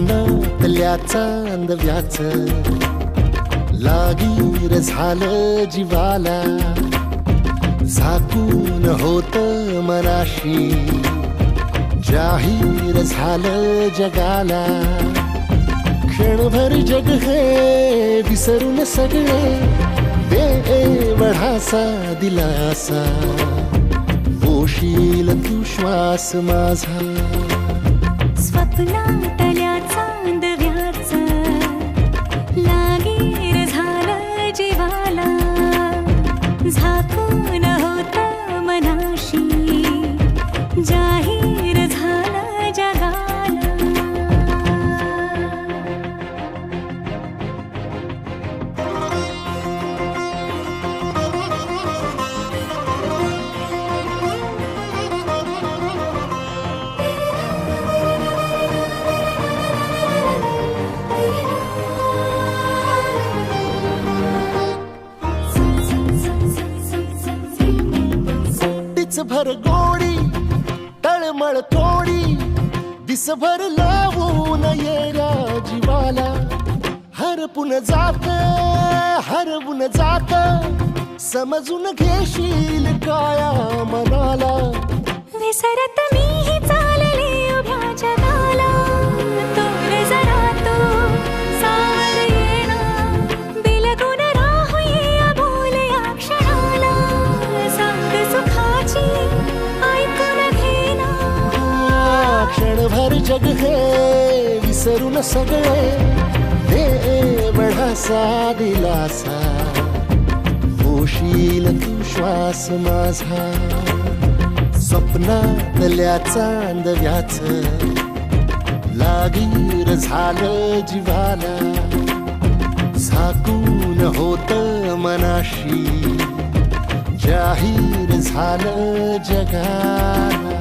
स्वप्नातल्या चांदव्याच लागीर झालं जीवाला, झाकून होत मनाशी जाहीर झालं जगाला. क्षणभर जग हे विसरून सगळे देवढासा दिलासा, पोशील तू श्वास माझा. स्वप्नातल्या चांदव्याच लागीर झालं जीवाला, झाकून होत मनाशी जाहीर झालं जगाला. भर गोडी तळमळ थोडी दिसभर लावून येड्या जीवाला, हरपून जात समजून घेशील काया मनाला. विसरत मीही चालले उभ्या जगाला, तोर जरा तो सावर येणा, बिलगून राहूया बोल या क्षणाला. सांग सुखाची ऐकून घेना, क्षणभर जग हे विसरून सगळे देवढासा दिलासा, पोशील तू श्वास माझा. स्वप्नातल्या चांदव्याच लागीर झालं जीवाला, झाकून होत मनाशी जाहीर झालं जगाला.